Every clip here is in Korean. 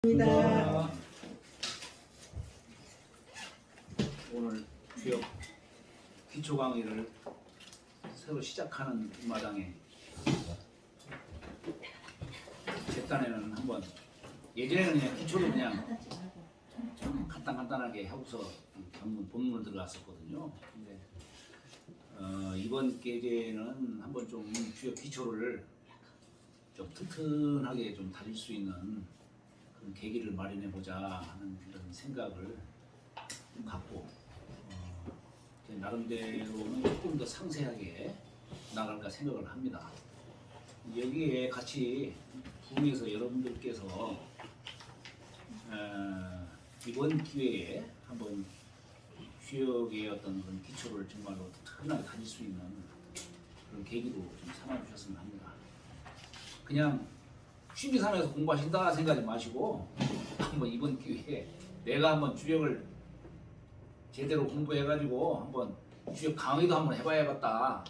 입니다. 오늘 주역 기초 강의를 새로 시작하는 이 마당에 제 딴에는 한번 예전에는 그냥 기초를 그냥 간단하게 하고서 본문을 들어갔었거든요. 근데 이번 계제는 한번 좀 주역 기초를 좀 튼튼하게 좀 다질 수 있는 그런 계기를 마련해 보자 하는 이런 생각을 좀 갖고 제 나름대로는 조금 더 상세하게 나갈까 생각을 합니다. 여기에 같이 부흥에서 여러분들께서 이번 기회에 한번 주역의 어떤 그런 기초를 정말로 튼튼하게 다질 수 있는 그런 계기로 좀 삼아주셨으면 합니다. 그냥 취미 삼아서 공부하신다 생각하지 마시고 한번 이번 기회에 내가 한번 주역을 제대로 공부해가지고 한번 주역 강의도 한번 해봐야겠다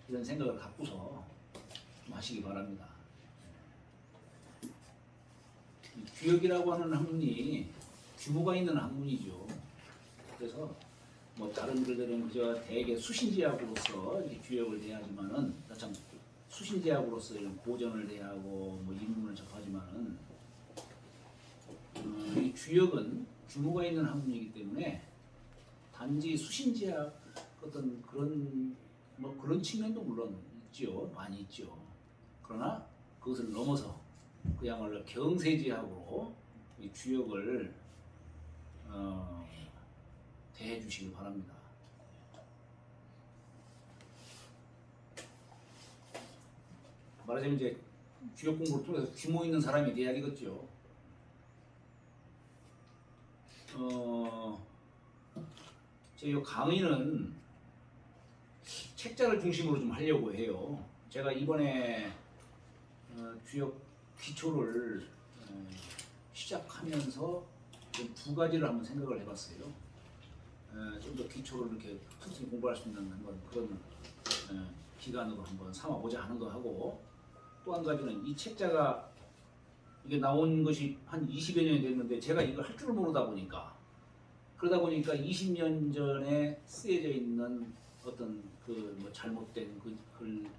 이런 생각을 갖고서 좀 하시기 바랍니다. 주역이라고 하는 학문이 규모가 있는 학문이죠. 그래서 뭐 다른 글들은 그저 대개 수신제약으로서 주역을 대하지만은 참 수신제약으로서 이런 고전을 대하고 뭐 인문을 접하지만은 이 주역은 규모가 있는 학문이기 때문에 단지 수신제약 어떤 그런 뭐 그런 측면도 물론 있죠, 많이 있죠. 그러나 그것을 넘어서 그야말로 경세지학으로 이 주역을 대해 주시길 바랍니다. 말하자면 이제 주역 공부를 통해서 규모 있는 사람이 돼야 되겠죠. 제 이 강의는 책자를 중심으로 좀 하려고 해요. 제가 이번에 주역 기초를 시작하면서 좀 두 가지를 한번 생각을 해봤어요. 좀 더 기초를 이렇게 튼튼히 공부할 수 있는 그런 기간으로 한번 삼아보자 하는 거 하고, 또 한 가지는 이 책자가 이게 나온 것이 한 20여 년이 됐는데 제가 이걸 할 줄 모르다 보니까 그러다 보니까 20년 전에 쓰여져 있는 어떤 그 뭐 잘못된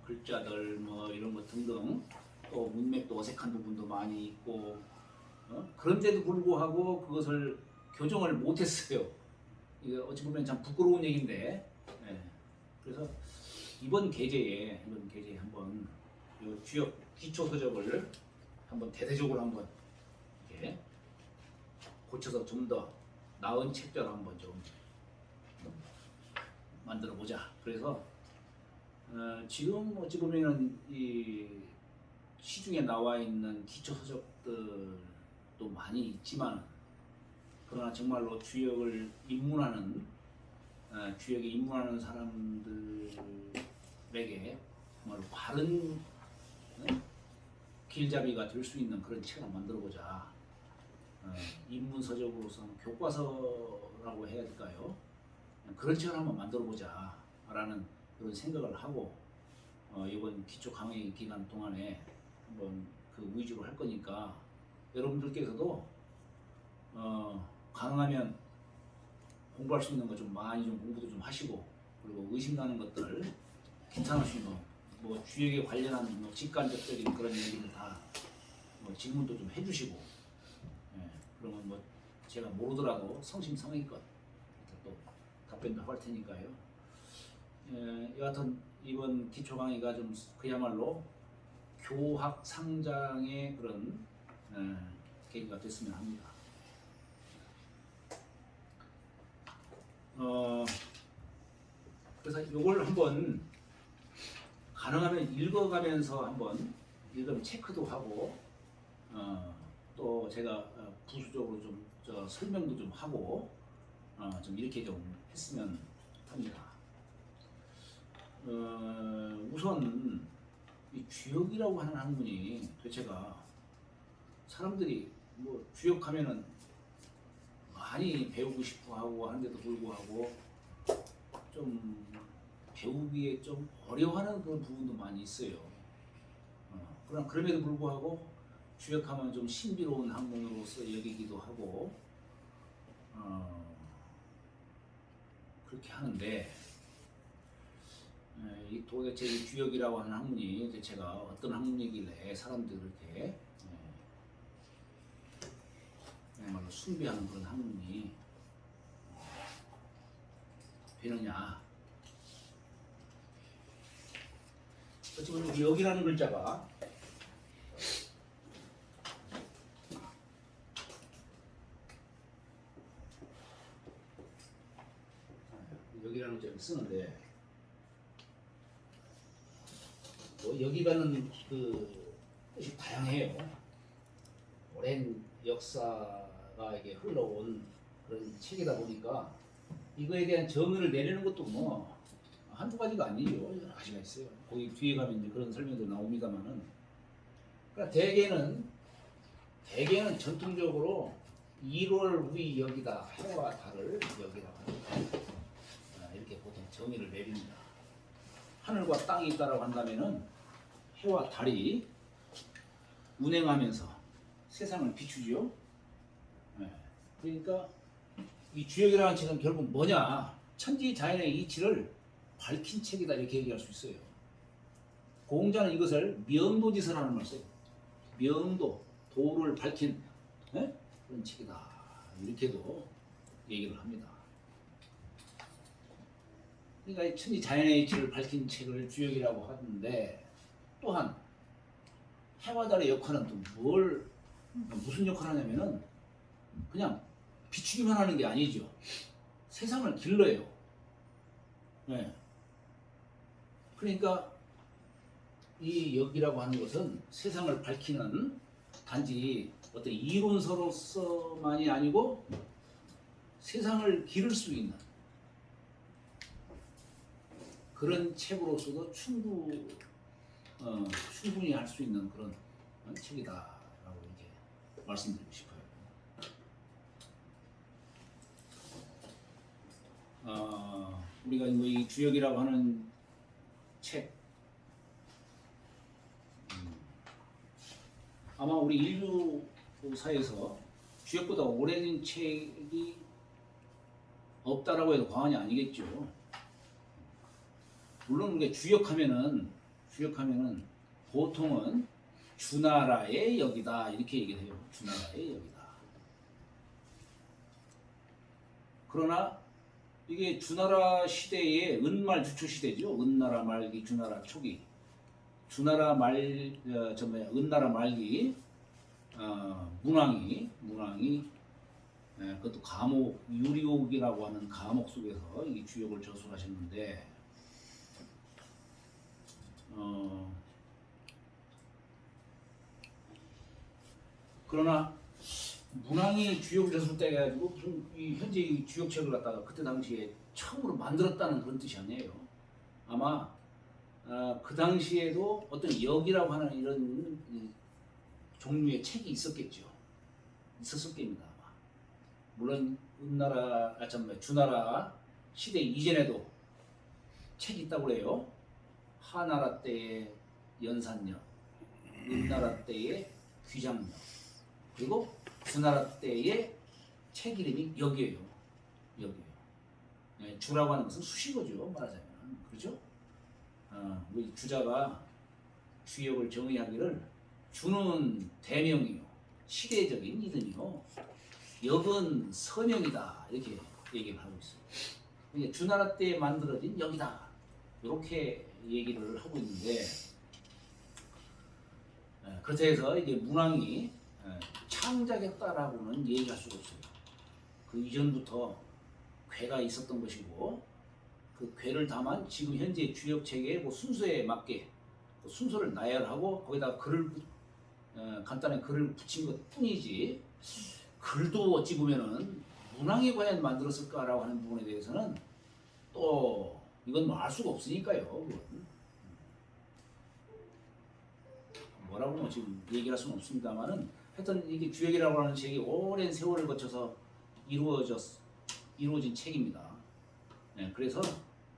글자들 뭐 이런 것 등등, 또 문맥도 어색한 부분도 많이 있고 그런데도 불구하고 그것을 교정을 못했어요. 이게 어찌 보면 참 부끄러운 얘기인데, 그래서 이번 계제에 한번 이 주역 기초 서적을 한번 대대적으로 한번 이렇게 고쳐서 좀 더 나은 책자로 한번 좀 만들어 보자. 그래서 지금 어찌 보면은 이 시중에 나와 있는 기초 서적들도 많이 있지만, 그러나 정말로 주역에 입문하는 사람들에게 정말로 바른 길잡이가 될 수 있는 그런 책을 만들어보자. 입문 서적으로서는 교과서라고 해야 될까요? 그런 책을 한번 만들어보자 라는 그런 생각을 하고 이번 기초 강의 기간 동안에 한번 그 위주로 할 거니까 여러분들께서도 가능하면 공부할 수 있는 거 좀 많이 좀 공부도 좀 하시고, 그리고 의심나는 것들 괜찮으시면 뭐 주역에 관련한 뭐 직관적인 그런 얘기를 다 뭐 질문도 좀 해주시고, 그러면 뭐 제가 모르더라도 성심성의껏 또 답변도 할 테니까요. 여하튼 이번 기초 강의가 좀 그야말로 교학 상장의 그런 계기가 됐으면 합니다. 그래서 이걸 한번 가능하면 읽어가면서 한번 읽으면 체크도 하고, 또 제가 부수적으로 좀 설명도 좀 하고 좀 이렇게 좀 했으면 합니다. 우선 이 주역이라고 하는 학문이 도대체가 사람들이 뭐 주역하면은 많이 배우고 싶어 하고 하는데도 불구하고 좀 배우기에 좀 어려워하는 그런 부분도 많이 있어요. 그러나 그럼에도 불구하고 주역하면 좀 신비로운 학문으로서 여기기 하고 그렇게 하는데 이 도대체 이 주역이라고 하는 학문이 대체가 어떤 학문이길래 사람들이 그렇게 정말로 숭배하는 그런 학문이 되느냐. 지금 여기라는 글자가 여기라는 글자를 쓰는데 여기가는 그 뜻이 다양해요. 오랜 역사가 이게 흘러온 그런 책이다 보니까 이거에 대한 정의를 내리는 것도 뭐 한두 가지가 아니죠. 여러 가지가 있어요. 거기 뒤에 가면 이제 그런 설명도 나옵니다만은, 그러니까 대개는 전통적으로 1월 위 여기다 해와 달을 여기라고 합니다. 이렇게 보통 정의를 내립니다. 하늘과 땅이 있다라고 한다면은 해와 달이 운행하면서 세상을 비추죠. 그러니까 이 주역이라는 책은 결국 뭐냐? 천지 자연의 이치를 밝힌 책이다 이렇게 얘기할 수 있어요. 공자는 이것을 명도지서라는 말을 써요. 명도, 도를 밝힌 그런 책이다 이렇게도 얘기를 합니다. 그러니까 천지 자연의 이치를 밝힌 책을 주역이라고 하는데, 또한 해와 달의 역할은 또 무슨 역할을 하냐면은 그냥 비추기만 하는 게 아니죠. 세상을 길러요. 그러니까 이 역이라고 하는 것은 세상을 밝히는 단지 어떤 이론서로서만이 아니고 세상을 기를 수 있는 그런 책으로서도 충분히 할 수 있는 그런 책이다라고 이렇게 말씀드리고 싶어요. 우리가 이 주역이라고 하는 책, 아마 우리 인류사에서 주역보다 오래된 책이 없다라고 해도 과언이 아니겠죠. 물론 우리가 주역하면은 보통은 주나라의 역이다 이렇게 얘기를 해요. 주나라의 역이다. 그러나 이게 주나라 시대의 은말 주초 시대죠. 은나라 말기, 주나라 초기. 은나라 말기 문왕이 그것도 감옥 유리옥이라고 하는 감옥 속에서 이 주역을 저술하셨는데, 그러나 문왕이 주역을 저술 때 해가지고 이 현재 이 주역책을 갖다가 그때 당시에 처음으로 만들었다는 그런 뜻이 아니에요. 아마 그 당시에도 어떤 역이라고 하는 이런 종류의 책이 있었겠죠. 있었을 겁니다. 아마. 물론 주나라 시대 이전에도 책이 있다고 그래요. 하나라 때의 연산역, 은나라 때의 귀장역, 그리고 주나라 때의 책 이름이 역이에요. 주라고 하는 것은 수식어죠. 말하자면. 그렇죠? 우리 주자가 주역을 정의하기를, 주는 대명이요, 시대적인 이름이요, 역은 서명이다 이렇게 얘기를 하고 있어요. 그러니까 주나라 때 만들어진 역이다 이렇게 얘기를 하고 있는데, 그렇다 해서 이제 문왕이 창작했다라고는 얘기할 수가 없어요. 그 이전부터 괴가 있었던 것이고, 그 괴를 다만 지금 현재 주역 체계의 그 순서에 맞게 그 순서를 나열하고 거기다가 간단한 글을 붙인 것 뿐이지, 글도 어찌 보면은 문왕이 과연 만들었을까라고 하는 부분에 대해서는 또 이건 뭐 알 수가 없으니까요. 그건. 뭐라고 지금 얘기할 수는 없습니다만은, 하여튼 이게 주역이라고 하는 책이 오랜 세월을 거쳐서 이루어진 책입니다. 그래서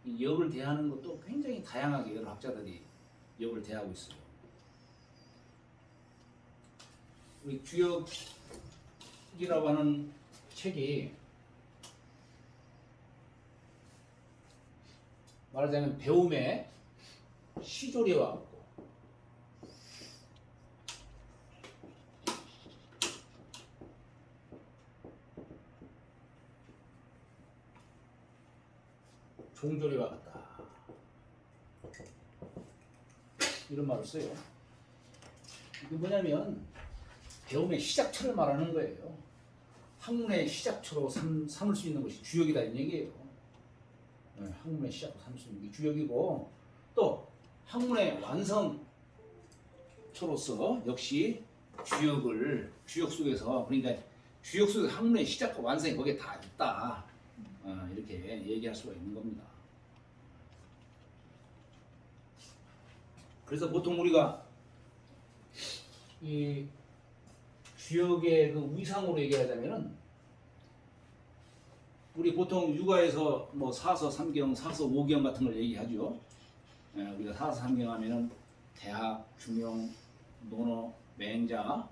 이 역을 대하는 것도 굉장히 다양하게 여러 학자들이 역을 대하고 있어요. 우리 주역 이라고 하는 책이 말하자면 배움의 시조리와 같고 종조리와 같다. 이런 말을 써요. 이게 뭐냐면 배움의 시작처를 말하는 거예요. 학문의 시작처로 삼을 수 있는 것이 주역이다 이런 얘기예요. 네, 학문의 시작으로 삼을 수 있는 게 주역이고 또 학문의 완성처로서 역시 주역 속에서 그러니까 주역 속에서 학문의 시작과 완성이 거기에 다 있다. 이렇게 얘기할 수가 있는 겁니다. 그래서 보통 우리가 이 주역의 그 위상으로 얘기하자면은 우리 보통 육아에서 뭐 사서, 삼경, 사서, 오경 같은 걸 얘기하죠. 우리가 사서, 삼경 하면은 대학, 중용, 논어, 맹자,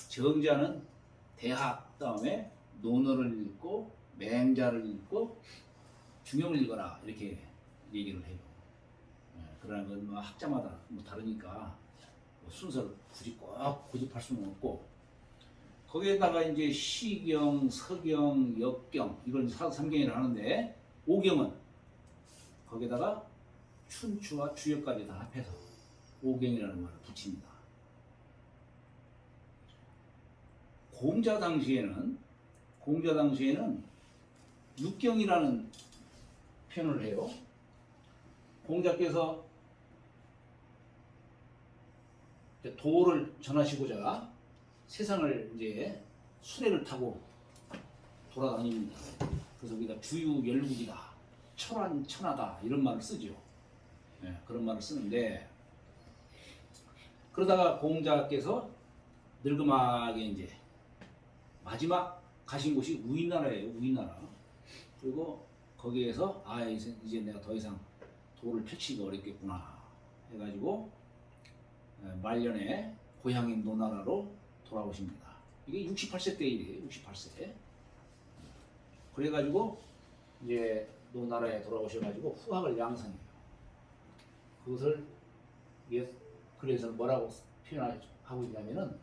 정자는 대학 다음에 논어를 읽고 맹자를 읽고 중용을 읽어라 이렇게 얘기를 해요. 그러나 건 뭐 학자마다 뭐 다르니까 뭐 순서를 굳이 꼭 고집할 수는 없고 거기에다가 이제 시경, 서경, 역경 이걸 사삼경이라 하는데 오경은 거기에다가 춘추와 주역까지 다 합해서 오경이라는 말을 붙입니다. 공자 당시에는 육경이라는 표현을 해요. 공자께서 도를 전하시고자 세상을 이제 수레를 타고 돌아다닙니다. 그래서 우리가 주유열국이다, 천안천하다 이런 말을 쓰죠. 네, 그런 말을 쓰는데 그러다가 공자께서 늙음하게 이제 마지막 가신 곳이 우인나라예요. 우인나라. 그리고 거기에서 이제 내가 더 이상 도를 펼치기 어렵겠구나 해가지고 말년에 고향인 노나라로 돌아오십니다. 이게 68세 때 일이에요. 68세. 그래가지고 이제 노나라에 돌아오셔가지고 후학을 양성해요. 그것을 그래서 뭐라고 표현하고 있냐면은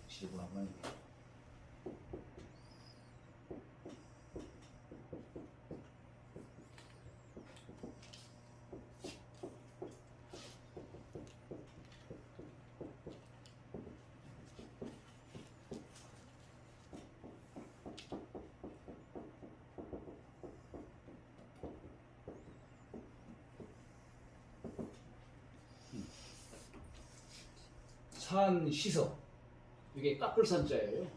지구하면 산시서 이게 깎을 산자예요.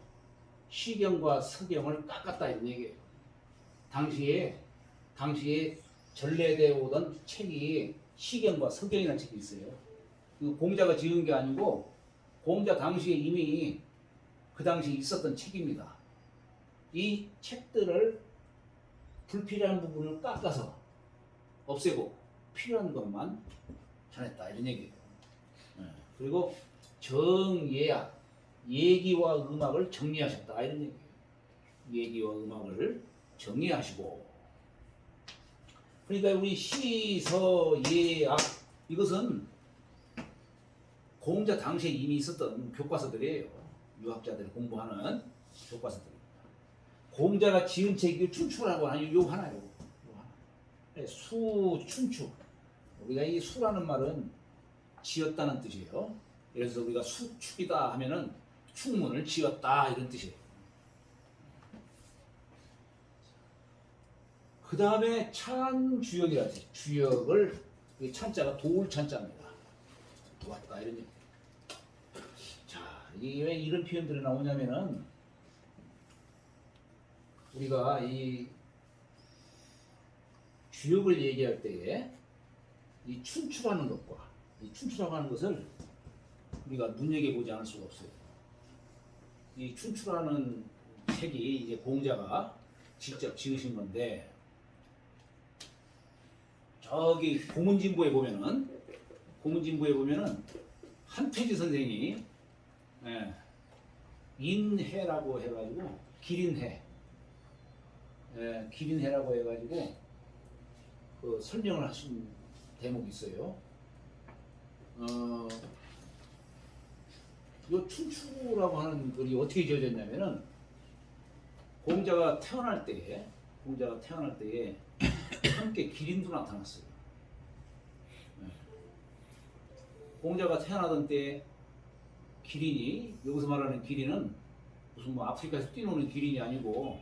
시경과 서경을 깎았다 이런 얘기예요. 당시에 전래되어 오던 책이 시경과 서경이라는 책이 있어요. 그 공자가 지은 게 아니고 공자 당시에 이미 그 당시에 있었던 책입니다. 이 책들을 불필요한 부분을 깎아서 없애고 필요한 것만 전했다 이런 얘기예요. 그리고 정예약 예기와 음악을 정리하셨다 이런 얘기예요. 예기와 음악을 정리하시고 그러니까 우리 시서예악 이것은 공자 당시에 이미 있었던 교과서들이에요. 유학자들이 공부하는 교과서들입니다. 공자가 지은 책이 춘추라고 하는 요 하나요. 수, 춘추. 우리가 이 수라는 말은 지었다는 뜻이에요. 그래서 우리가 수축이다 하면은 축문을 지었다 이런 뜻이에요. 그 다음에 찬주역이라는 주역을 찬자가 도울 찬자입니다. 도왔다 이런 얘기. 자, 이게 왜 이런 표현들이 나오냐면은 우리가 이 주역을 얘기할 때에 이 춘추라는 것과 이 춘추라고 하는 것을 우리가 눈여겨보지 않을 수가 없어요. 이 춘추라는 책이 이제 공자가 직접 지으신 건데 저기 고문진보에 보면은 한태지 선생이 예, 인해라고 해가지고 기린해라고 해가지고 그 설명을 하신 대목이 있어요. 요 춘추라고 하는 글이 어떻게 지어졌냐면은 공자가 태어날 때에 함께 기린도 나타났어요. 공자가 태어나던 때 기린이, 여기서 말하는 기린은 무슨 뭐 아프리카에서 뛰노는 기린이 아니고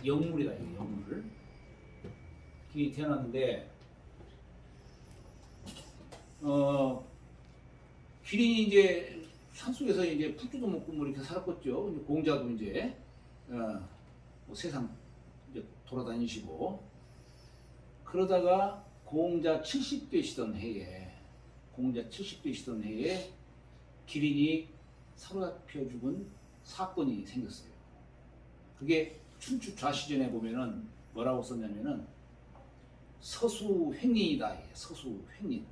영물이다, 영물. 기린이 태어났는데 기린이 이제 산속에서 이제 풀도 먹고 뭐 이렇게 살았겠죠. 공자도 이제 뭐 세상 이제 돌아다니시고 그러다가 공자 70되시던 해에 기린이 사로잡혀 죽은 사건이 생겼어요. 그게 춘추 좌시전에 보면은 뭐라고 썼냐면은 서수횡린이다. 서수횡린.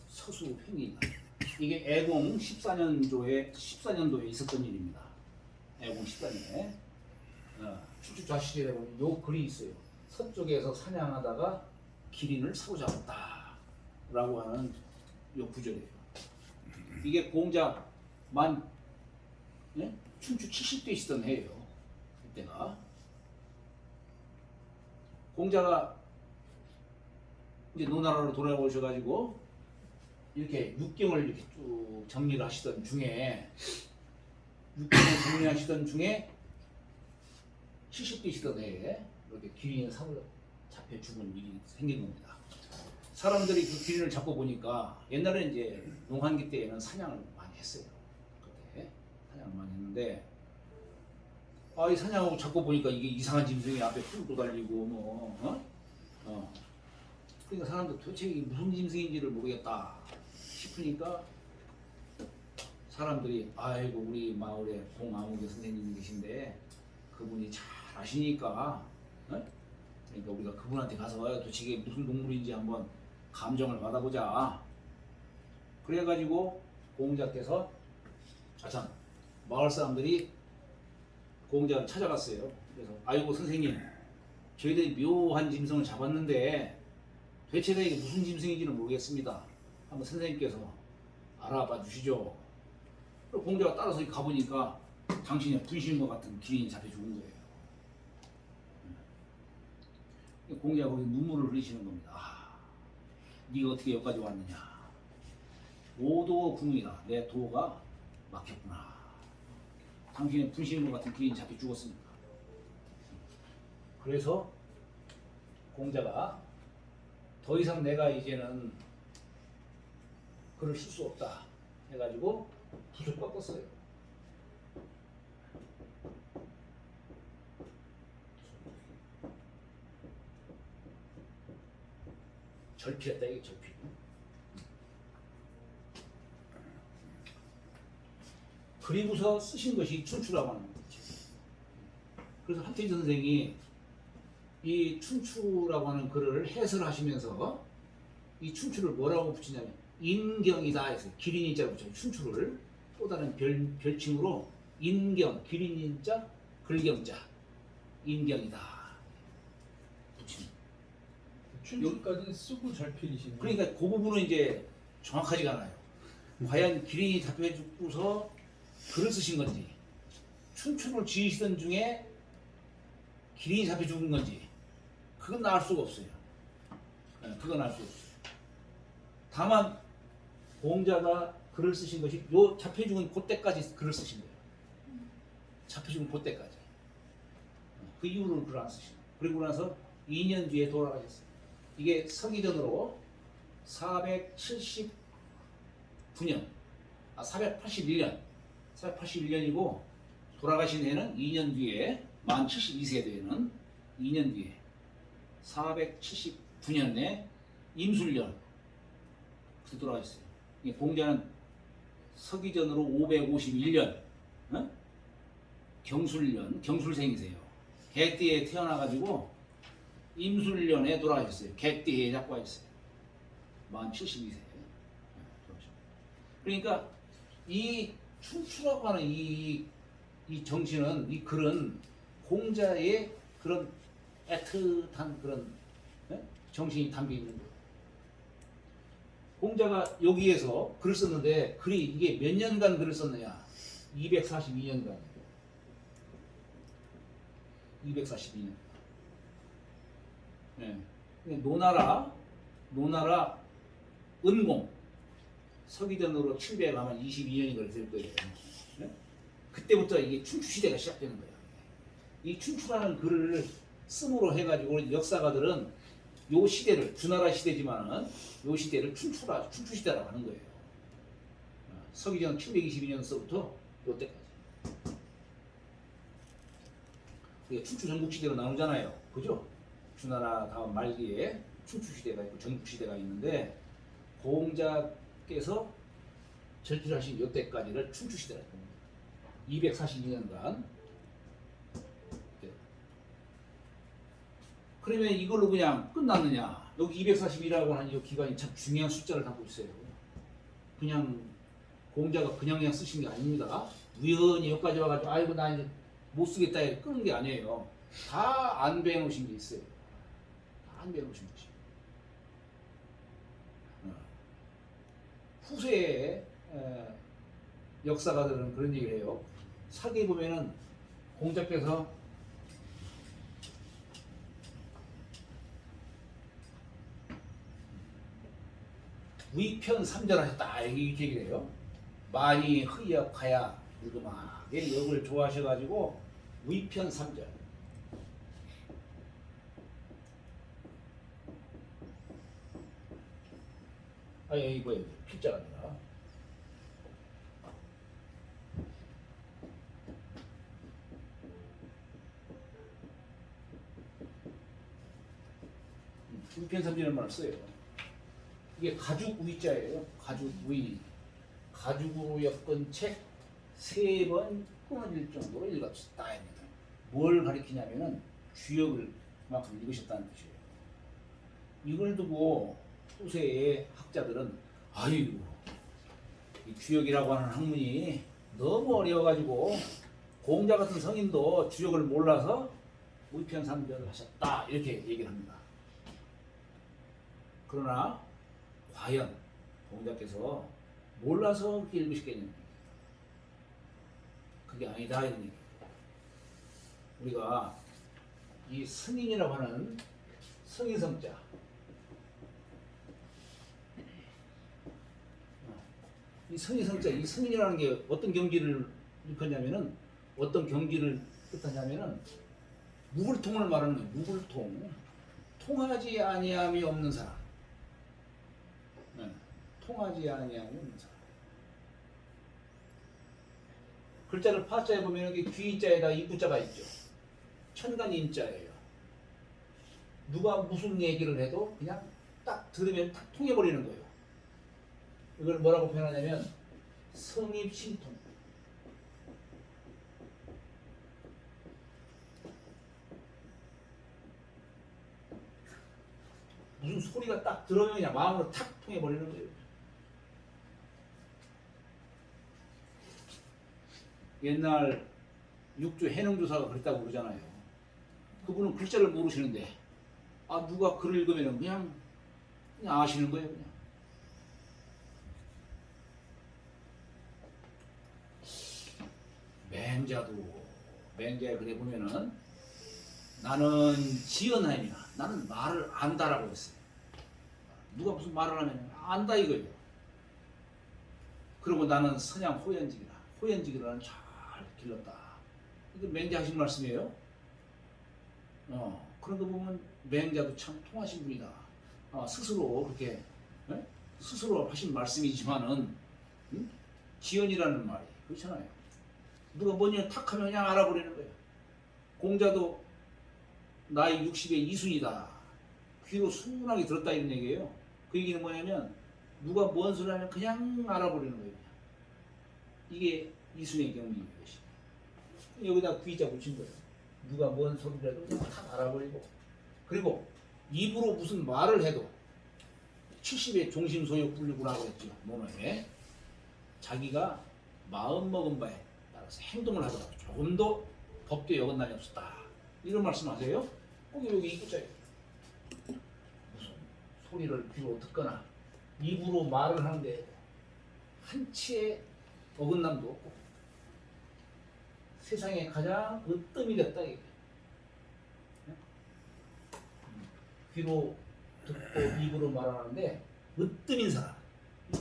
서수횡린. 이게 애공 14년도에 있었던 일입니다. 애공 14년에 춘추 좌시절에 보면 요 글이 있어요. 서쪽에서 사냥하다가 기린을 사로잡았다라고 하는 요 구절이에요. 이게 공자 춘추 70되시던 해예요. 그때가 공자가 이제 노나라로 돌아오셔가지고 이렇게 육경을 이렇게 쭉 정리를 하시던 중에 70되시던 해에 이렇게 기린이 잡혀 죽은 일이 생긴 겁니다. 사람들이 그 기린을 잡고 보니까 옛날에 이제 농한기 때에는 사냥을 많이 했어요. 그때 사냥을 많이 했는데 이 사냥하고 잡고 보니까 이게 이상한 짐승이 앞에 풀고 달리고 그러니까 사람들 도대체 이게 무슨 짐승인지를 모르겠다 싶으니까 사람들이 아이고 우리 마을에 공아무개 선생님이 계신데 그분이 잘 아시니까 그러니까 우리가 그분한테 가서 도대체 이게 무슨 동물인지 한번 감정을 받아보자. 그래가지고 공자께서 참 마을 사람들이 공자를 찾아갔어요. 그래서 아이고 선생님 저희들이 묘한 짐승을 잡았는데 도대체 이게 무슨 짐승인지는 모르겠습니다. 한번 선생님께서 알아봐 주시죠. 공자가 따라서 가보니까 당신의 분신과 같은 기린이 잡혀 죽은 거예요. 공자가 거기 눈물을 흘리시는 겁니다. 네가 어떻게 여기까지 왔느냐. 오도 궁이다. 내 도가 막혔구나. 당신의 분신과 같은 기린이 잡혀 죽었으니까. 그래서 공자가 더 이상 내가 이제는 글을 쓸 수 없다 해가지고 붓을 꺾었어요. 절필했다 이게 절필. 그리고서 쓰신 것이 춘추라고 하는 거죠. 그래서 한태지 선생이 이 춘추라고 하는 글을 해설하시면서 이 춘추를 뭐라고 붙이냐면 인경이다 해서 기린인자로 붙여요. 춘추를 또 다른 별칭으로 인경, 기린인자, 글경자, 인경이다 붙이는. 춘추까지 쓰고 절필이시네요. 그러니까 그 부분은 이제 정확하지가 않아요. 과연 기린이 잡혀 죽고서 글을 쓰신 건지 춘추를 지으시던 중에 기린이 잡혀 죽은 건지 그건 알 수가 없어요. 그건 알 수 없어요. 다만 공자가 글을 쓰신 것이 요 잡혀 죽은 그때까지 글을 쓰신 거예요. 잡혀 죽은 그때까지. 그 이후로는 글을 안 쓰신 거예요. 그리고 나서 2년 뒤에 돌아가셨어요. 이게 서기전으로 479년, 481년, 481년이고 돌아가신 해는 2년 뒤에 만 72세 되는 2년 뒤에 479년에 임술년 그때 돌아가셨어요. 이 공자는 서기전으로 551년 경술년, 경술생이세요. 개띠에 태어나가지고 임술년에 돌아가셨어요. 개띠에 잡고 하셨어요. 만 72세 돌아가셨어요. 그러니까 이 춘추라고 하는 이 정신은, 이 글은 공자의 그런 애틋한 그런 정신이 담겨 있는 거예요. 공자가 여기에서 글을 썼는데 글이 이게 몇 년간 글을 썼느냐? 242년간. 242년. 네. 노나라 은공 서기전으로 722년인가 될 거예요. 네? 그때부터 이게 춘추 시대가 시작되는 거예요. 이 춘추라는 글을 씀으로 해가지고 역사가들은 요 시대를 주나라 시대지만은 요 시대를 춘추 시대라고 하는 거예요. 서기전 722년서부터 요때까지. 그게 춘추 전국 시대로 나누잖아요. 그죠? 주나라 다음 말기에 춘추 시대가 있고 전국 시대가 있는데 공자께서 절필하신 요때까지를 춘추 시대라고 합니다. 242년간. 그러면 이걸로 그냥 끝났느냐? 여기 242라고 하는 이 기간이 참 중요한 숫자를 담고 있어요. 그냥 공자가 그냥 쓰신 게 아닙니다. 우연히 여기까지 와가지고 아이고 나 이제 못 쓰겠다 이렇게 끄는 게 아니에요. 다 안배해 놓으신 게 있어요. 다 안배해 놓으신 것이. 후세의 역사가들은 그런 얘기를 해요. 사기에 보면은 공자께서 위편 삼전하셨다 이렇게 얘기를 해요. 많이 흐역하야 무금하게 역을 좋아하셔가지고 위편 삼전. 아니 이거 필자가 아니라 위편 삼전을 말 써요. 이게 가죽 위자예요. 가죽 위. 가죽으로 엮은 책 3번 끊어질 정도로 읽었다. 뭘 가리키냐면은 주역을 그만큼 읽으셨다는 뜻이에요. 이걸 두고 후세의 학자들은 아이고 이 주역이라고 하는 학문이 너무 어려워가지고 공자 같은 성인도 주역을 몰라서 위편삼전을 하셨다 이렇게 얘기를 합니다. 그러나 과연 공자께서 몰라서 그렇게 읽으시겠느냐? 그게 아니다 이런 얘기. 우리가 이 승인이라고 하는 성인성자, 이 성인성자, 이 승인이라는 게 어떤 경지를 일컫냐면은 어떤 경지를 뜻하냐면은 무불통을 말하는 거예요. 무불통, 통하지 아니함이 없는 사람. 통하지 아니함이 없는 사람. 글자를 파자에 보면 여기 귀자에다 이부자가 있죠. 천간인자예요. 누가 무슨 얘기를 해도 그냥 딱 들으면 딱 통해버리는 거예요. 이걸 뭐라고 표현하냐면 성입신통. 무슨 소리가 딱 들어오면 그냥 마음으로 탁 통해버리는 거예요. 옛날 육조 해능조사가 그랬다고 그러잖아요. 그분은 글자를 모르시는데 누가 글을 읽으면 그냥 아시는 거예요. 그냥. 맹자에 그래 보면은 나는 지연하이냐 나는 말을 안다라고 했어요. 누가 무슨 말을 하면 안다 이거예요. 그리고 나는 선양 호연직이라는 잘 길렀다. 이거 맹자 하신 말씀이에요. 그런 거 보면 맹자도 참 통하신 분이다. 스스로 그렇게 스스로 하신 말씀이지만은 지연이라는 말이 그렇잖아요. 누가 뭐냐 탁 하면 그냥 알아버리는 거예요. 공자도 나이 60에 이순이다. 귀로 순하게 들었다 이런 얘기예요. 그 얘기는 뭐냐면 누가 뭔 소리 하면 그냥 알아버리는 거예요. 그냥. 이게 이순의 경지인 것이. 여기다 귀자 붙인 거예요. 누가 뭔 소리라도 그냥 다 알아버리고. 그리고 입으로 무슨 말을 해도 70의 종심소욕 분류구라고 했죠. 몸에 자기가 마음먹은 바에 따라서 행동을 하더라도 조금도 법도에 어긋남이 없었다. 이런 말씀하세요? 여기 이구자예요. 무슨 소리를 귀로 듣거나 입으로 말을 하는데 한치의 어긋남도 없고 세상에 가장 으뜸이 됐다 이게. 귀로 듣고 입으로 말하는데 으뜸인 사람.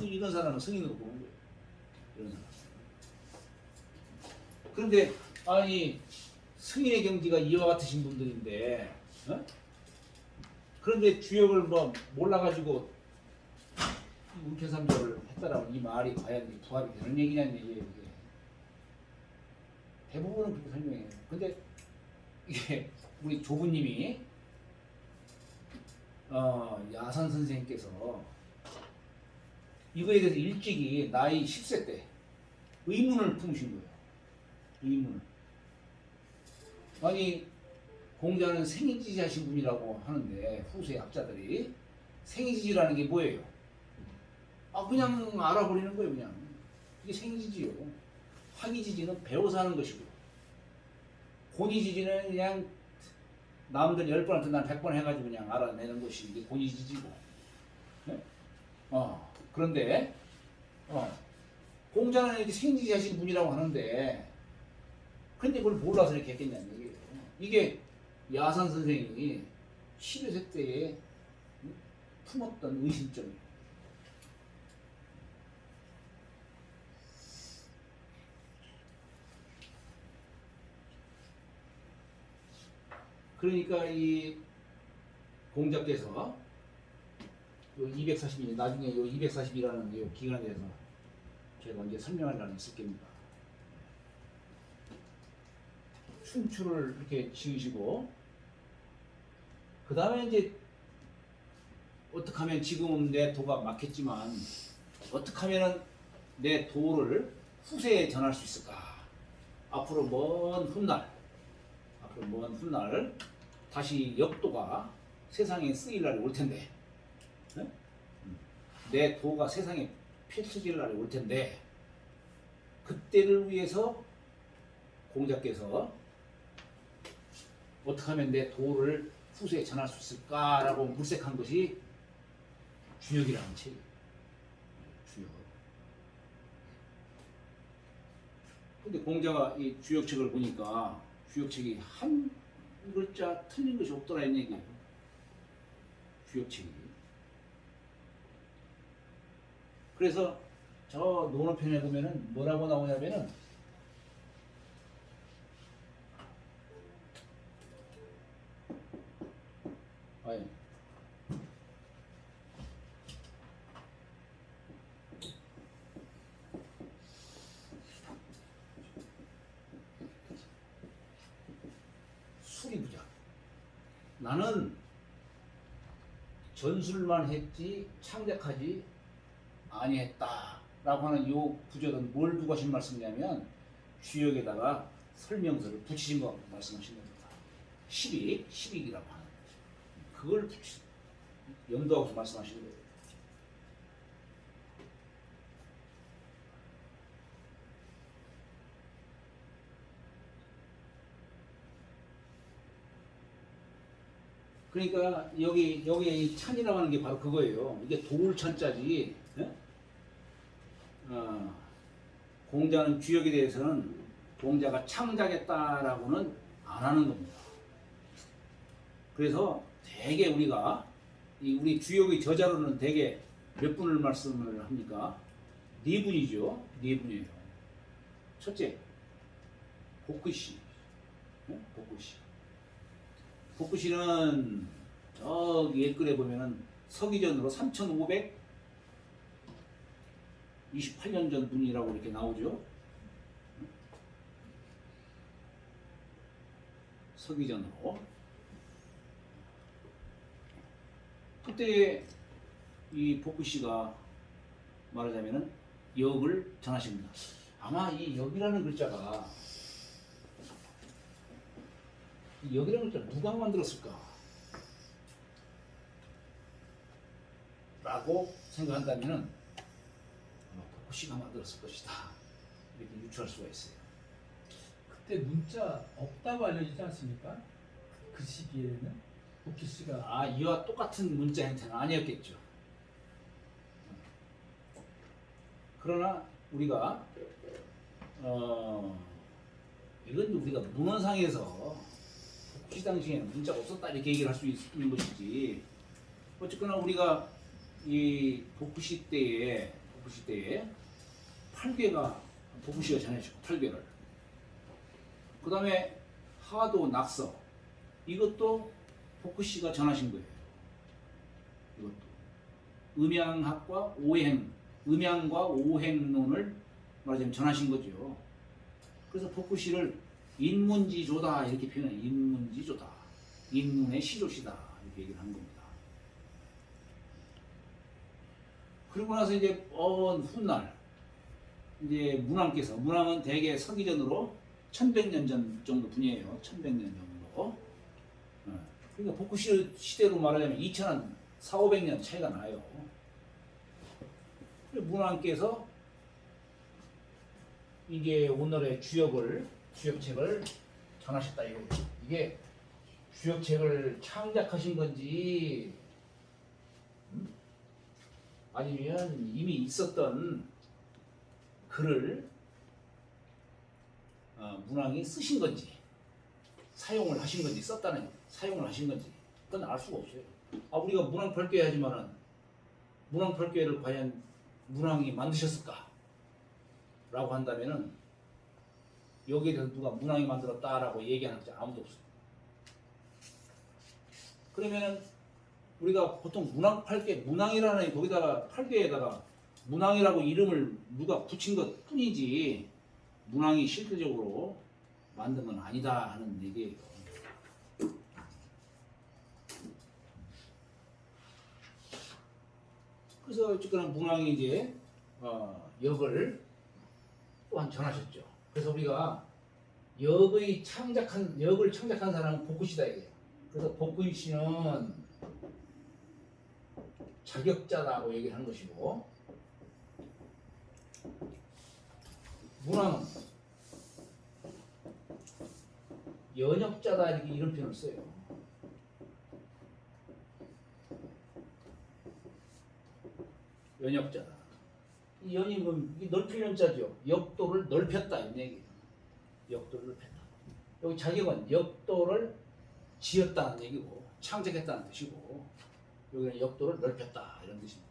이런 사람은 성인으로 보는 거예요. 이런 사람. 그런데 아니 승인의 경지가 이와 같으신 분들인데 그런데 주역을 뭐 몰라가지고 운쾌삼절을 했다라고 이 말이 과연 부합이 되는 얘기냐는 얘기예요. 이게. 대부분은 그렇게 설명해요. 근데 이게 우리 조부님이 야산 선생님께서 이거에 대해서 일찍이 나이 10세 때 의문을 품으신 거예요. 의문을. 아니 공자는 생이지지 하신 분이라고 하는데 후세 학자들이 생이지지라는 게 뭐예요? 그냥 알아버리는 거예요. 그냥 이게 생이지지요. 학이지지는 배워서 하는 것이고 곤이지지는 그냥 남들 10번한테 난 100번 해가지고 그냥 알아내는 것이 이게 곤이지지고. 네? 그런데 공자는 이렇게 생이지지 하신 분이라고 하는데 근데 그걸 몰라서 이렇게 했겠냐는 얘기예요. 이게 야산 선생님이 12세 때에 품었던 의심점이에요. 그러니까 이 공자께서 요 242, 나중에 요 240이라는 요 기간에 대해서 제가 이제 설명하려고 있을 겁니다. 춘추를 이렇게 지으시고 그 다음에 이제 어떻게 하면 지금은 내 도가 막혔지만 어떻게 하면 내 도를 후세에 전할 수 있을까? 앞으로 먼 훗날 다시 역도가 세상에 쓰일 날이 올 텐데 네? 내 도가 세상에 펼쳐질 날이 올 텐데 그때를 위해서 공자께서 어떻게 하면 내 도를 후세에 전할 수 있을까라고 물색한 것이 주역이라는 책이에요. 주역. 근데 공자가 이 주역책을 보니까 주역책이 한 글자 틀린 것이 없더라 이 얘기예요. 주역책이. 그래서 저 논어편에 보면은 뭐라고 나오냐면은 수리부자. 나는 전술만 했지 창작하지 아니했다라고 하는 요 구절은 뭘 두고 하신 말씀이냐면 주역에다가 설명서를 붙이신 거 말씀하신 겁니다. 시빅이라고 하는 그걸 염두하고서 말씀하시는 거예요. 그러니까 여기에 이 찬이라고 하는 게 바로 그거예요. 이게 도울천자지. 예? 공자는 주역에 대해서는 공자가 창작했다라고는 안 하는 겁니다. 그래서 대개 우리가 우리 주역의 저자로는 대개 몇 분을 말씀을 합니까? 네 분이죠. 네 분이에요. 첫째, 복구씨. 복구씨. 복구씨는 저기 옛글에 보면은 서기전으로 3528년 전 분이라고 이렇게 나오죠. 서기전으로. 그때 이 복구씨가 말하자면은 역을 전하십니다. 아마 이 역이라는 글자가 이 역이라는 글자 누가 만들었을까? 라고 생각한다면은 아마 복구씨가 만들었을 것이다. 이렇게 유추할 수가 있어요. 그때 문자 없다고 알려지지 않습니까? 그 시기에는 복희 씨가 아, 이와 똑같은 문자 형태는 아니었겠죠. 그러나 우리가 이건 우리가 문헌상에서 복희 당시에는 문자가 없었다 이렇게 얘기를 할 수 있는 것이지. 어쨌거나 우리가 이 복시 때에 팔괘가 복시가 전해지고 팔괘를. 그 다음에 하도 낙서 이것도 복시가 전하신 거예요. 이것도 음양학과 음양과 오행론을 말하자면 전하신 거죠. 그래서 복시를 인문지조다 이렇게 표현해요. 인문지조다. 인문의 시조시다 이렇게 얘기를 한 겁니다. 그리고 나서 이제 훗날 이제 문왕은 대개 서기전으로 1100년 전 정도 분이에요. 1100년 정도. 그러니까 복시 시대로 말하자면 2000년, 400~500년 차이가 나요. 문왕께서 이게 오늘의 주역책을 전하셨다 이거예요. 이게 주역책을 창작하신 건지 아니면 이미 있었던 글을 문왕이 쓰신 건지 사용을 하신 건지 사용을 하신 건지 그건 알 수가 없어요. 우리가 문왕 팔괘 하지만은 문왕 팔괘를 과연 문왕이 만드셨을까? 라고 한다면은 여기에 대해서 누가 문왕이 만들었다라고 얘기하는 게 아무도 없어요. 그러면은 우리가 보통 문왕 팔괘, 문왕이라는 거기다가 팔괘에다가 문왕이라고 이름을 누가 붙인 것 뿐이지 문왕이 실질적으로 만든 건 아니다 하는 얘기예요. 그래서 어쨌거나 문왕이 이제 역을 또한 전하셨죠. 그래서 우리가 역을 창작한 사람은 복구시다 이게요. 그래서 복구시는 자격자라고 얘기를 하는 것이고 문왕은 연역자다 이렇게 이런 표현을 써요. 연역자다. 이 연이 뭐 넓힐 연자죠. 역도를 넓혔다 이런 얘기예요. 역도를 넓혔다. 여기 자격은 역도를 지었다는 얘기고 창작했다는 뜻이고 여기는 역도를 넓혔다 이런 뜻입니다.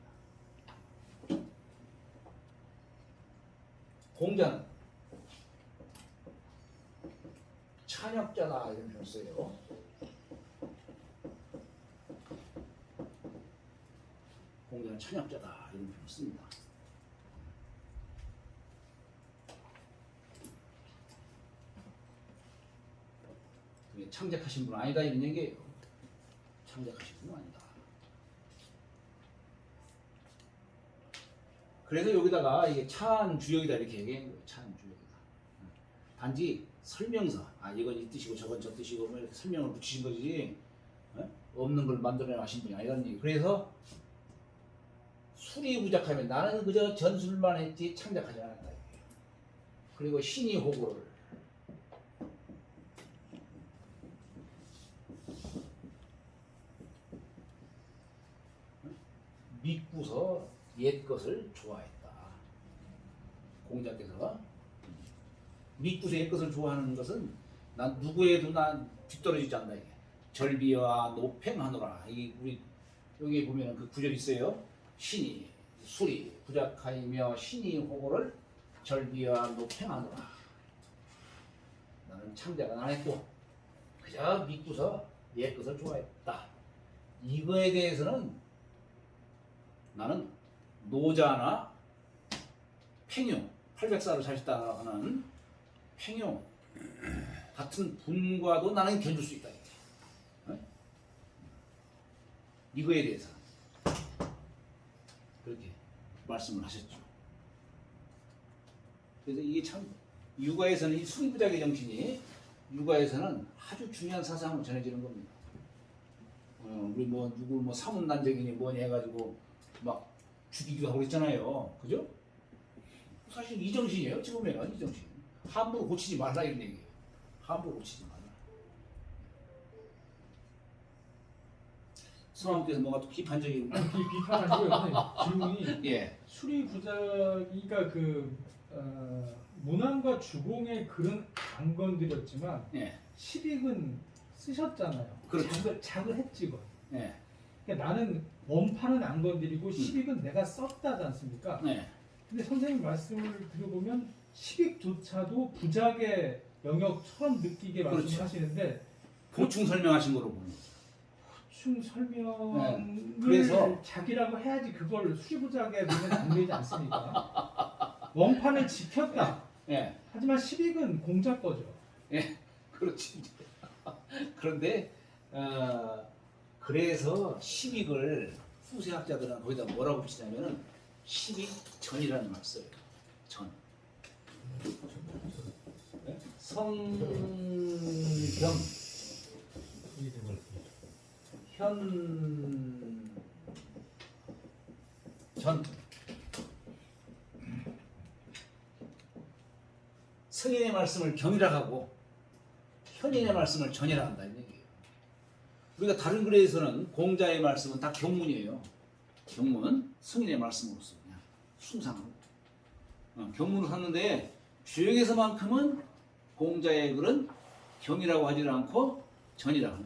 공자는 찬역자다 이런 표현을 써요. 공자는 찬역자다 이런 표현을 씁니다. 그게 창작하신 분 아니다 이런 얘기예요. 창작하신 분은 아니다. 그래서 여기다가 이게 찬주역이다 이렇게 얘기한 거예요. 찬주역이다. 단지 설명서. 이건 이 뜻이고 저건 저 뜻이고 뭐 이렇게 설명을 붙이신 거지. 없는 걸 만들어 가신 분이 아니라는 얘기. 그래서 술이 부족하면 나는 그저 전술만 했지 창작하지 않았다. 그리고 신이 호구를 믿고서 옛 것을 좋아했다. 공자께서 믿고서 옛 것을 좋아하는 것은 난 누구에도 난 뒤떨어지지 않는다. 이게. 절비와 노팽하노라. 이게 우리 여기 보면 그 구절 있어요. 신이 술이 부작하이며 신이 호고를 절비와 노팽하노라. 나는 창작은 안 했고 그저 믿고서 옛 것을 좋아했다. 이거에 대해서는 나는 노자나 팽유 800살을 사셨다 하는 팽유 같은 분과도 나는 견줄 수 있다. 어? 이거에 대해서 그렇게 말씀을 하셨죠. 그래서 이게 참 육아에서는 이 수리부작의 정신이 육아에서는 아주 중요한 사상으로 전해지는 겁니다. 우리 뭐 누구 뭐 사문난적이니 뭐니 해가지고 막 죽이기도 하고 그랬잖아요. 그죠? 사실 이 정신이에요. 어찌 보면 이 정신. 함부로 고치지 말라 이런 얘기예요. 함부로 고치지 말라. 성함께서 뭔가 또 비판적인 비판 아니고요. 질문이 예. 수리부작이가 문안과 주공의 글은 안 건드렸지만 예. 시빅은 쓰셨잖아요. 그렇죠. 작을 했지만. 예. 그러니까 나는 원판은 안 건드리고 시빅은 내가 썼다지 않습니까? 예. 근데 선생님 말씀을 들어보면 시빅조차도 부작의 영역처럼 느끼게 그렇죠. 말씀하시는데 보충 설명하신 거로 보면. 보충 설명을 그래서 자기라고 해야지 그걸 수리부작에 넣으면 안 되지 않습니까? 원판을 지켰다. 예. 하지만 시빅은 공자 거죠. 예. 그렇지. 그런데 그래서 시빅을 후세학자들은 거기다 뭐라고 붙이냐면은 시빅전이라는 말 써요. 전. 네? 성경 전 성인의 말씀을 경이라 하고 현인의 말씀을 전이라 한다 이 얘기예요. 우리가 다른 글에서는 공자의 말씀은 다 경문이에요. 경문, 성인의 말씀으로서 그냥 숭상하고 경문을 하는데 주역에서만큼은 공자의 글은 경이라고 하지 않고 전이라고 하는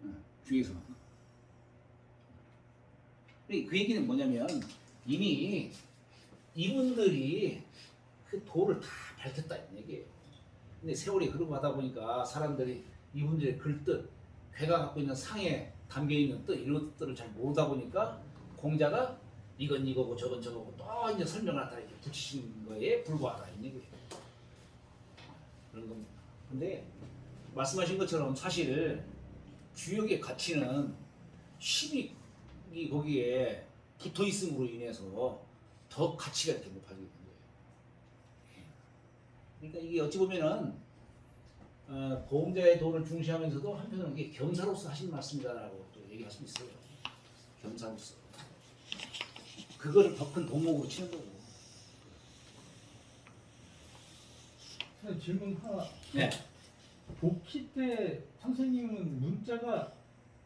거예요. 주역에서만큼. 그 얘기는 뭐냐면 이미 이분들이 그 도를 다 밝혔다 이 얘기예요. 근데 세월이 흐르고 하다 보니까 사람들이 이분들의 글뜻, 괴가 갖고 있는 상에 담겨 있는 뜻 이런 것들을 잘 모르다 보니까 공자가 이건 이거고 저건 저거고 또 이제 설명을 갖다 이렇게 붙이신 거에 불과하다 이 얘기예요. 그런 겁니다. 근데 말씀하신 것처럼 사실 주역의 가치는 시빅이 거기에 붙어 있음으로 인해서 더 가치가 이렇게 높아지게 된 거예요. 그러니까 이게 어찌 보면은 공자의 도를 중시하면서도 한편으로는 이게 겸사로서 하신 말씀이다라고 또 얘기할 수 있어요. 겸사로서. 그거를 더 큰 덕목으로 치는 거고. 선생님 질문 하나. 네. 복희 때 선생님은 문자가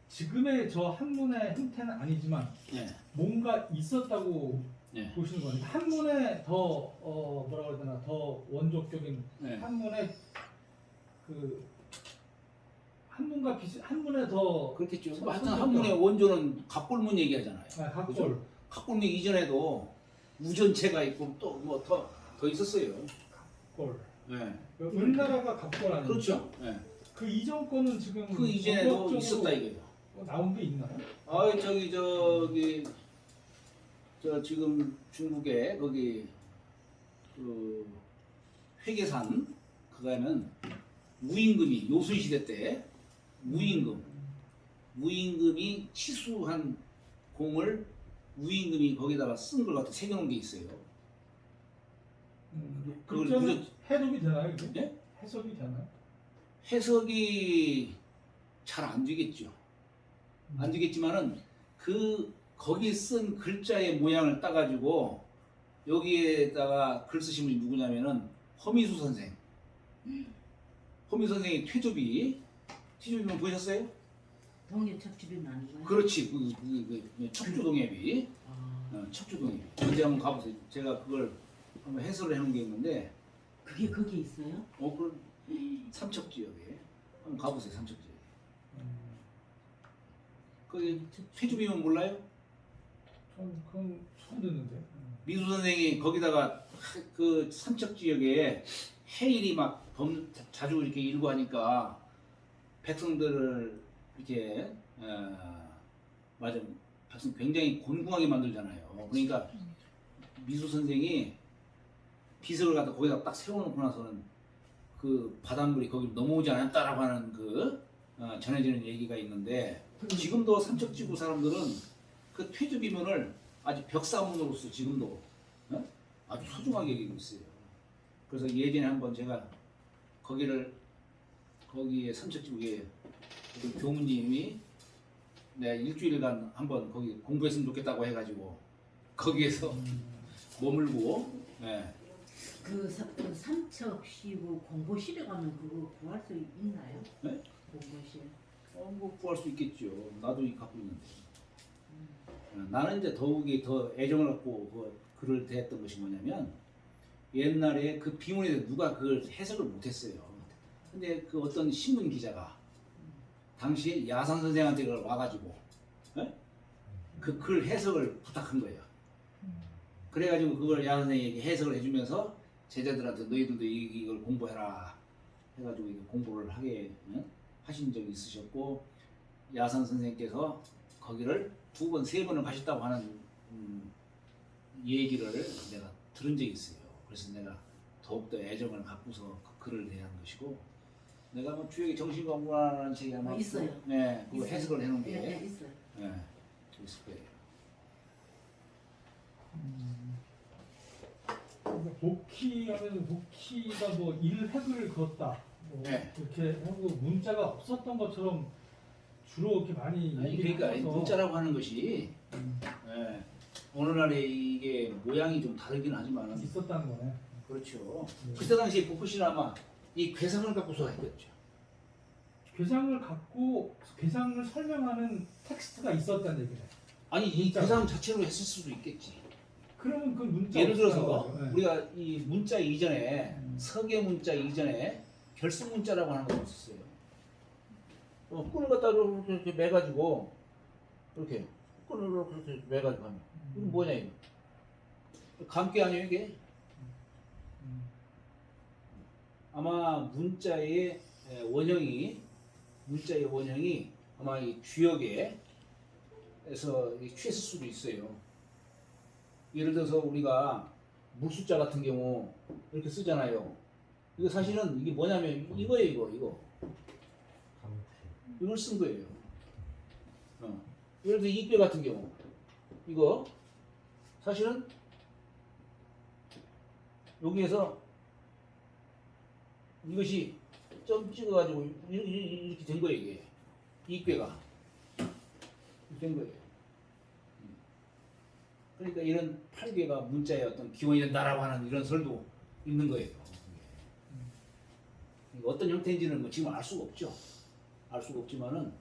지금의 저 한문의 형태는 아니지만 네. 뭔가 있었다고 네. 보시는 거예요. 한문에 더 뭐라고 해야 되나 더 원조격인 네. 한문의 그 한문과 한문에 더 그렇겠죠. 선- 하여튼 선정적- 한문의 원조는 각골문 얘기하잖아요. 각골. 그죠? 각골문 이전에도 우전체가 있고 또 뭐 더 있었어요. 각골. 네. 은나라가 각골 아니에요? 그렇죠. 네. 그 이전 거는 지금 그 이전에도 법적으로 있었다 이거죠. 나온 게 있나요? 아 저기 저 지금 중국에 거기 그 회계산 그거는 무임금이 요순 시대 때 무임금이 치수한 공을 무임금이 거기다가 쓴 걸 갖다 새겨놓은 게 있어요. 그걸 글자는 해석이 되나요? 이게? 네? 해석이 되나요? 해석이 잘 안 되겠죠. 안 되겠지만은 거기 쓴 글자의 모양을 따가지고 여기에다가 글 쓰신 분이 누구냐면은 허미수 선생. 허미수 선생이 퇴조비만 보셨어요? 동일 척추비는 아니고요. 그렇지. 척추동예비. 척추동예비. 언제 한번 가보세요. 제가 그걸 한번 해설을 해놓은 게 있는데 그게 거기 있어요? 그럼 삼척지역에 한번 가보세요. 삼척지역에. 거기 퇴조비면 몰라요? 전 그건 처음 듣는데. 미수 선생이 거기다가 그 삼척지역에 해일이 막 자주 이렇게 일고 하니까 백성들을 이렇게 맞아 학생 굉장히 곤궁하게 만들잖아요. 그러니까 미술 선생이 비석을 갖다 거기다 딱 세워놓고 나서는 그 바닷물이 거기 넘어오지 않았다라고 하는 전해지는 얘기가 있는데 지금도 삼척지구 사람들은 그 퇴주 비문을 아주 벽사문으로서 지금도 아주 소중하게 여기고 있어요. 그래서 예전에 한번 제가 거기에 삼척지구에 그 교무님이 내가 일주일간 한번 거기 공부했으면 좋겠다고 해가지고 거기에서 머물고 그 삼척시고 공보실에 가면 그거 구할 수 있나요? 네? 공보실. 뭐 구할 수 있겠죠. 나도 갖고 있는데. 나는 이제 더욱이 더 애정을 갖고 그 글을 대했던 것이 뭐냐면 옛날에 그 비문에 대해서 누가 그걸 해석을 못했어요. 근데 그 어떤 신문 기자가 당시에 야산 선생한테 그걸 와가지고 그 글 해석을 부탁한 거예요. 그래가지고 그걸 야산 선생에게 해석을 해주면서 제자들한테 너희들도 이걸 공부해라 해가지고 이거 공부를 하게 하신 적이 있으셨고 야산 선생님께서 거기를 2번, 3번을 가셨다고 하는 얘기를 내가 들은 적이 있어요. 그래서 내가 더욱더 애정을 갖고서 그 글을 대한 것이고 내가 뭐 주역의 정신건강이라는 책이 아마 있어요. 네, 그 있어요. 해석을 해놓은 게 네, 있어요. 있을 거예요. 복희하면 복희가 뭐 일획을 그었다. 뭐 네. 이렇게 하고 문자가 없었던 것처럼 주로 이렇게 많이 아니 얘기를 그러니까 이 해서 문자라고 하는 것이 오늘날에 이게 모양이 좀 다르긴 하지만 있었다는 거네. 그렇죠. 네. 그때 당시에 복훈씨는 아마 이 괴상을 갖고서 했겠죠. 괴상을 설명하는 텍스트가 있었다는 얘기네. 아니 이 문자가. 괴상 자체로 했을 수도 있겠지. 그러면 그 문자 예를 들어서 없었다는 거죠. 우리가 이 문자 이전에 서계 문자 이전에 결승 문자라고 하는 거 있었어요. 끈을 갖다 이렇게 매가지고 이렇게 끈을 이렇게 매가지고 하면 이거 뭐냐 이거? 감기 아니에요 이게? 아마 문자의 원형이 아마 이 주역에서 취했을 수도 있어요. 예를 들어서 우리가 물숫자 같은 경우 이렇게 쓰잖아요. 이거 사실은 이게 뭐냐면 이거예요, 이거. 이걸 쓴 거예요. 예를 들어 이괴 같은 경우 이거 사실은 여기에서 이것이 점 찍어가지고 이렇게 된 거예요, 이게. 이괴가 이렇게 된 거예요. 그러니까 이런 8괴가 문자의 어떤 기원이 된다라고 하는 이런 설도 있는 거예요. 어떤 형태인지는 뭐 지금 알 수가 없죠. 알 수가 없지만은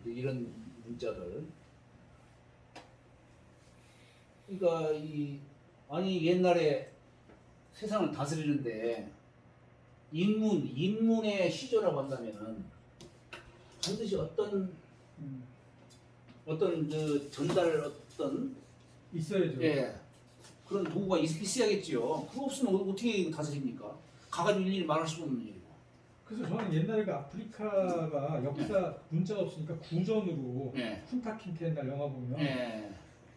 이런 문자들. 그러니까 아니 옛날에 세상을 다스리는데 인문의 시조라고 한다면은 반드시 어떤 그 전달 있어야죠. 그런 도구가 있어야겠지요. 그거 없으면 어떻게 다스립니까? 가가지고 일일이 말할 수 없는 일이고. 그래서 저는 옛날에 그 아프리카가 역사 문자가 없으니까 구전으로 쿤타킨테 옛날 영화 보면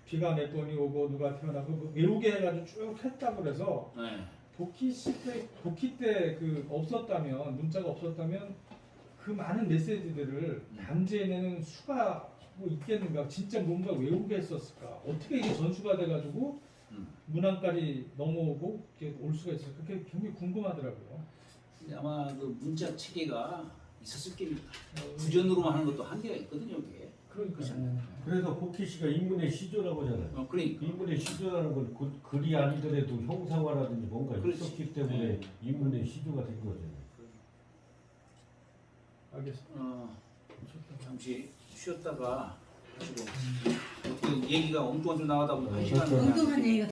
비가 몇 번이 오고 누가 태어나고 그 외우게 해가지고 쭉 했다고 그래서 복희 때 그 없었다면 문자가 없었다면 그 많은 메시지들을 담재내는 수가 뭐 있겠는가? 진짜 뭔가 외우게 했었을까? 어떻게 이게 전수가 돼가지고 문항까지 넘어오고 이렇게 올 수가 있을까? 그게 굉장히 궁금하더라고요. 아마 그 문자 체계가 있었을 겁니다. 구전으로만 하는 것도 한계가 있거든요, 이게. 그러니까. 그래서 복희 씨가 인문의 시조라고 하잖아요. 그러니까. 인문의 시조라는 건 글이 아니더라도 형상화라든지 뭔가 그렇지. 있었기 때문에 인문의 시조가 된 거잖아요. 알겠습니다. 잠시 쉬었다가 하시고 얘기가 엉뚱한 줄 나가다 보니까 네, 시간이 그렇죠. 엉뚱한 얘기가